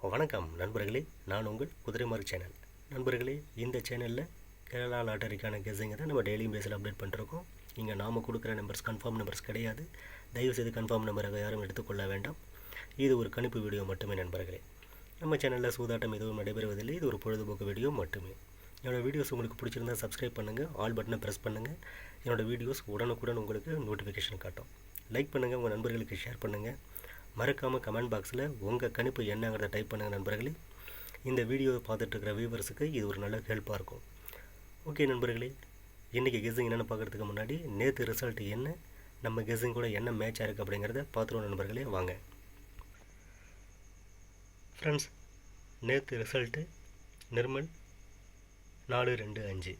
வணக்கம் நண்பர்களே, நான் உங்கள் குதிரைமார்க் சேனல். நண்பர்களே, இந்த சேனலில் கேரளா லாட்டரிக்கான கெஸ்ஸிங்கை தான் நம்ம டெய்லியும் பேஸில் அப்டேட் பண்ணிருக்கோம். இங்கே நாம் கொடுக்குற நம்பர்ஸ் கன்ஃபார்ம் நம்பர்ஸ் கிடையாது. தயவுசெய்து கன்ஃபார்ம் நம்பராக யாரும் எடுத்துக்கொள்ள வேண்டாம். இது ஒரு கணிப்பு வீடியோ மட்டுமே நண்பர்களே. நம்ம சேனலில் சூதாட்டம் எதுவும் நடைபெறுவதில்லை. இது ஒரு பொழுதுபோக்கு வீடியோ மட்டுமே. என்னோடய வீடியோஸ் உங்களுக்கு பிடிச்சிருந்தால் சப்ஸ்கிரைப் பண்ணுங்கள், ஆல் பட்டனை ப்ரெஸ் பண்ணுங்கள். என்னோடய வீடியோஸ் உடனுக்குடன் உங்களுக்கு நோட்டிஃபிகேஷன் காட்டும். லைக் பண்ணுங்கள், உங்கள் நண்பர்களுக்கு ஷேர் பண்ணுங்கள். மறக்காமல் கமெண்ட் பாக்ஸில் உங்கள் கணிப்பு என்னங்கிறத டைப் பண்ணுங்கள் நண்பர்களே. இந்த வீடியோவை பார்த்துட்ருக்கிற வியூவர்ஸுக்கு இது ஒரு நல்ல ஹெல்ப்பாக இருக்கும். ஓகே நண்பர்களே, இன்றைக்கி கெஸ்ஸிங் என்னென்னு பார்க்குறதுக்கு முன்னாடி நேற்று ரிசல்ட் என்ன, நம்ம கெஸ்ஸிங் கூட என்ன மேட்ச் ஆயிருக்கு அப்படிங்கிறத பார்த்துருவோம் நண்பர்களே. வாங்க ஃப்ரெண்ட்ஸ், நேற்று ரிசல்ட்டு நிர்மல் 4-2-5.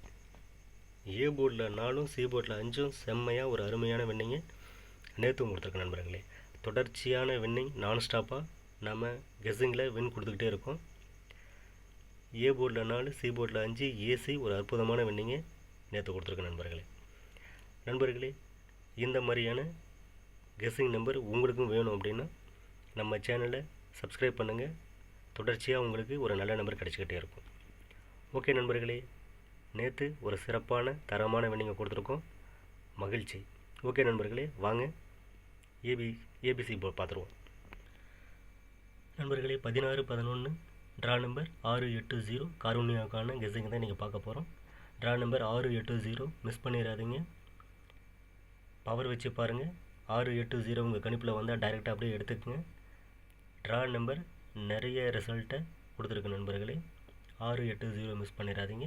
ஏ போர்டில் 4ம் சி போர்டில் 5ம் செம்மையாக ஒரு அருமையான வின்னிங்க நேற்றும் கொடுத்துருக்கு நண்பர்களே. தொடர்ச்சியான வின்னிங் நான்ஸ்டாப்பாக நம்ம கெஸ்ஸிங்கில் வின் கொடுத்துக்கிட்டே இருக்கோம். ஏ போர்டில் 4, சி போர்டில் 5, ஏசி ஒரு அற்புதமான வின்னிங்கை நேற்று கொடுத்துருக்கு நண்பர்களே. நண்பர்களே, இந்த மாதிரியான கெஸ்ஸிங் நம்பர் உங்களுக்கும் வேணும் அப்படின்னா நம்ம சேனலை சப்ஸ்கிரைப் பண்ணுங்கள். தொடர்ச்சியாக உங்களுக்கு ஒரு நல்ல நம்பர் கிடச்சிக்கிட்டே இருக்கும். ஓகே நண்பர்களே, நேற்று ஒரு சிறப்பான தரமான வின்னிங்கை கொடுத்துருக்கோம். மகிழ்ச்சி. ஓகே நண்பர்களே, வாங்க ஏபிசி பார்த்துருவோம். நண்பர்களே, 16-11 ட்ரா நம்பர் 680 காரூனியாவுக்கான கெஸ்ஸிங் தான் நீங்கள் பார்க்க போகிறோம். ட்ரா நம்பர் 680 மிஸ் பண்ணிடாதீங்க. பவர் வச்சு பாருங்கள். 680 உங்கள் கணிப்பில் வந்தால் டைரெக்டாக அப்படியே எடுத்துக்கங்க. ட்ரா நம்பர் நிறைய ரிசல்ட்டை கொடுத்துருக்கு நண்பர்களே. 680 மிஸ் பண்ணிடாதீங்க.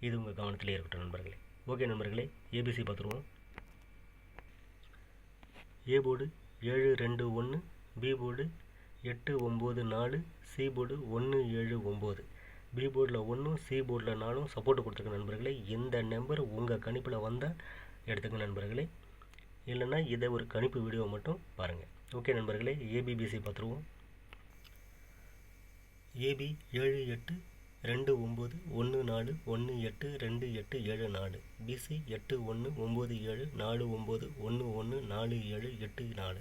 இது உங்கள் கவனத்திலே இருக்கட்டும் நண்பர்களே. ஓகே நண்பர்களே, ஏபிசி பார்த்துருவோம். A board 7-2-1, B board 8-9-4, C board 1-7-9. B போர்டில் 1, சி போர்டில் 4 சப்போர்ட்டு கொடுத்துருக்க நண்பர்களே. இந்த நம்பர் உங்கள் கணிப்பில் வந்தால் எடுத்துக்க நண்பர்களே. இல்லைன்னா இதை ஒரு கணிப்பு வீடியோ மட்டும் பாருங்கள். ஓகே நண்பர்களே, ஏபிபிசி பார்த்துருவோம். ஏபி 7-8-2-9-1-4-1-8-2-8-7-4. பிசி 8-1-9-7-4-9-1-4-7-8-4.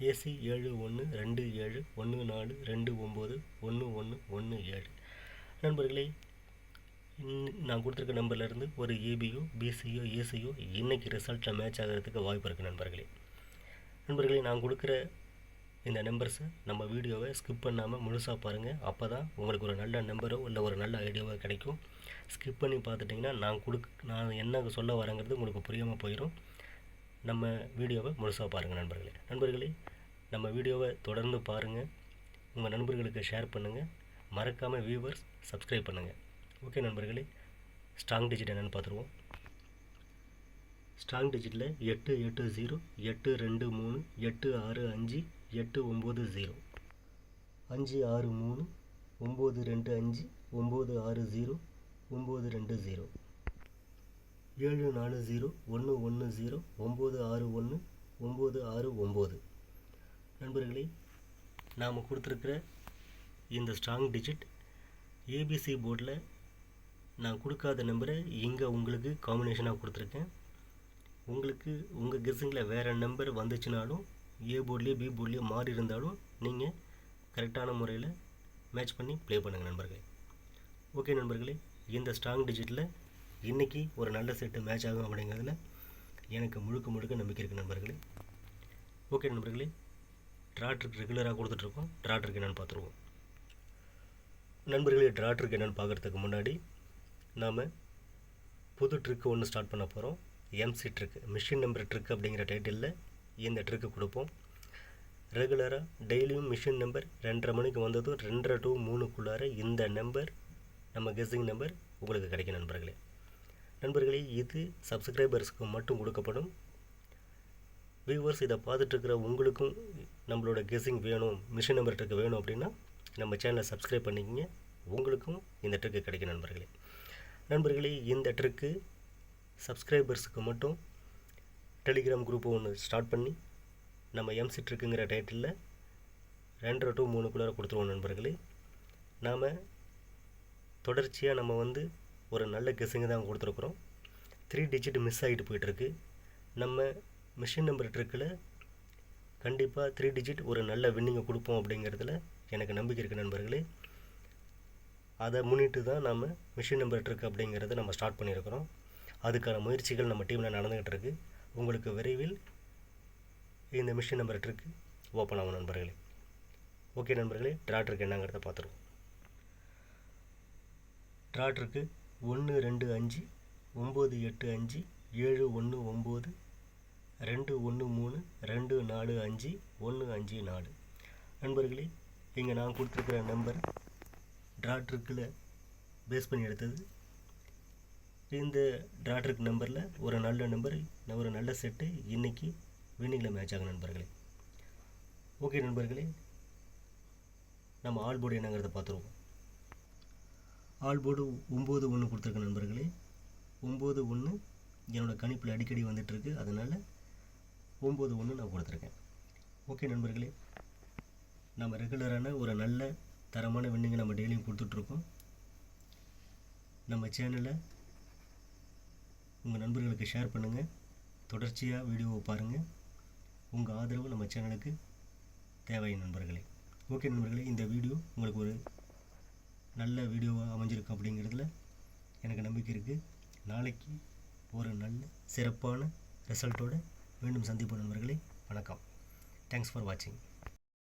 ஏசி 7-1-2-7-1-4-2-9-1-1-1-7. நண்பர்களே, நான் கொடுத்துருக்க நம்பர்லேருந்து ஒரு ஏபியோ பிசியோ ஏசியோ இன்றைக்கி ரிசல்ட்டில் மேட்ச் ஆகிறதுக்கு வாய்ப்பு இருக்குது நண்பர்களே. நான் கொடுக்குற இந்த நம்பர்ஸை நம்ம வீடியோவை ஸ்கிப் பண்ணாமல் முழுசாக பாருங்கள். அப்போ தான் உங்களுக்கு ஒரு நல்ல நம்பரோ இல்லை ஒரு நல்ல ஐடியாவோ கிடைக்கும். ஸ்கிப் பண்ணி பார்த்துட்டிங்கன்னா நான் என்ன சொல்ல வரேங்கிறது உங்களுக்கு புரியாமல் போயிடும். நம்ம வீடியோவை முழுசாக பாருங்கள் நண்பர்களே. நம்ம வீடியோவை தொடர்ந்து பாருங்கள். உங்கள் நண்பர்களுக்கு ஷேர் பண்ணுங்கள். மறக்காமல் வியூவர்ஸ் சப்ஸ்கிரைப் பண்ணுங்கள். ஓகே நண்பர்களே, ஸ்ட்ராங் டிஜிட் என்னென்னு பார்த்துருவோம். ஸ்ட்ராங் டிஜிட்டில் 880, 823, 865, 890, 563, 925, 960, 920, 740, 110, 961, 969. நண்பர்களே, நாம் கொடுத்துருக்கிற இந்த ஸ்ட்ராங் டிஜிட் ஏபிசி போர்டில் நான் கொடுக்காத நம்பரை இங்கே உங்களுக்கு காம்பினேஷனாக கொடுத்துருக்கேன். உங்களுக்கு உங்கள் கெஸ்ஸிங்கில் வேறு நம்பர் வந்துச்சுனாலும் ஏ போர்ட்லேயோ பி போர்ட்லேயோ மாறி இருந்தாலும் நீங்கள் கரெக்டான முறையில் மேட்ச் பண்ணி ப்ளே பண்ணுங்கள் நண்பர்களே. ஓகே நண்பர்களே, இந்த ஸ்ட்ராங் டிஜிட்டில் இன்றைக்கி ஒரு நல்ல செட்டு மேட்ச் ஆகும் அப்படிங்கிறதுல எனக்கு முழுக்க நம்பிக்கை இருக்குது நண்பர்களே. ஓகே நண்பர்களே, ட்ராட்ருக்கு ரெகுலராக கொடுத்துட்ருக்கோம். ட்ராட்ருக்கு என்னென்னு பார்த்துருவோம். நண்பர்களே, ட்ராட்ருக்கு என்னென்னு பார்க்குறதுக்கு முன்னாடி நாம் புது ட்ரிக்கு ஒன்று ஸ்டார்ட் பண்ண போகிறோம். MC trick, machine number trick அப்படிங்கிற டைட்டிலில் இந்த ட்ரிக்கு கொடுப்போம். ரெகுலராக டெய்லியும் மிஷின் நம்பர் 2:30 மணிக்கு வந்ததும் 2:30 to 3க்குள்ளார இந்த நம்பர் நம்ம கெஸ்ஸிங் நம்பர் உங்களுக்கு கிடைக்கும் நண்பர்களே. இது சப்ஸ்கிரைபர்ஸுக்கு மட்டும் கொடுக்கப்படும். வியூவர்ஸ் இதை பார்த்துட்ருக்கிற உங்களுக்கும் நம்மளோட கெஸ்ஸிங் வேணும், மிஷின் நம்பர் ட்ரிக்கு வேணும் அப்படின்னா நம்ம சேனலை சப்ஸ்கிரைப் பண்ணிக்கிங்க. உங்களுக்கும் இந்த ட்ரிக்கு கிடைக்கும் நண்பர்களே. இந்த ட்ரிக்கு சப்ஸ்கிரைபர்ஸுக்கு மட்டும் டெலிகிராம் குரூப்பு ஒன்று ஸ்டார்ட் பண்ணி நம்ம எம்சி ட்ரிக்குங்கிற டைட்டிலில் 2:30 to 3க்குள்ளார கொடுத்துருவோம் நண்பர்களே. நாம் தொடர்ச்சியாக நம்ம ஒரு நல்ல கெஸ்ஸிங்கை தான் கொடுத்துருக்குறோம். 3 டிஜிட் மிஸ் ஆகிட்டு போயிட்டுருக்கு. நம்ம மிஷின் நம்பர் ட்ரிக்கில் கண்டிப்பாக 3 டிஜிட் ஒரு நல்ல வின்னிங்கை கொடுப்போம் அப்படிங்கிறதுல எனக்கு நம்பிக்கை இருக்குது நண்பர்களே. அதை முன்னிட்டு தான் நம்ம மிஷின் நம்பர் ட்ரிக் அப்படிங்கிறத நம்ம ஸ்டார்ட் பண்ணியிருக்கிறோம். அதுக்கான முயற்சிகள் நம்ம டீமில் நடந்துக்கிட்டு இருக்குது. உங்களுக்கு விரைவில் இந்த மிஷின் நம்பர் ட்ரிக் ஓப்பன் ஆகும் நண்பர்களே. ஓகே நண்பர்களே, ட்ரா ட்ரிக் என்னங்கிறத பார்த்துருவோம். Draw trick 1 2 5 9 8 5 7 1 9 2 1 3 2 4 5 1 5 4. நண்பர்களே, இங்கே நான் கொடுத்துருக்கிற நம்பர் ட்ரா ட்ரிக்கில் பேஸ் பண்ணி எடுத்தது. இந்த ட்ரா ட்ரிக் நம்பரில் ஒரு நல்ல நம்பர், ஒரு நல்ல செட்டு இன்றைக்கி வின்னிங்கில் மேட்ச் ஆகும் நண்பர்களே. ஓகே நண்பர்களே, நம்ம ஆல் போர்டு என்னங்கிறத பார்த்துருவோம். ஆல் போர்டு 9 1 கொடுத்துருக்க நண்பர்களே. 9 1 என்னோடய கணிப்பில் அடிக்கடி வந்துட்டுருக்கு, அதனால் 9 1 நான் கொடுத்துருக்கேன். ஓகே நண்பர்களே, நம்ம ரெகுலரான ஒரு நல்ல தரமான வின்னிங்கை நம்ம டெய்லியும் கொடுத்துட்ருக்கோம். நம்ம சேனலை உங்கள் நண்பர்களுக்கு ஷேர் பண்ணுங்கள். தொடர்ச்சியாக வீடியோவை பாருங்கள். உங்கள் ஆதரவு நம்ம சேனலுக்கு தேவை நண்பர்களே. ஓகே நண்பர்களே, இந்த வீடியோ உங்களுக்கு ஒரு நல்ல வீடியோவாக அமைஞ்சிருக்கு அப்படிங்கிறதுல எனக்கு நம்பிக்கை இருக்குது. நாளைக்கு ஒரு நல்ல சிறப்பான ரிசல்ட்டோடு மீண்டும் சந்திப்போம் நண்பர்களே. வணக்கம். தேங்க்ஸ் ஃபார் வாட்சிங்.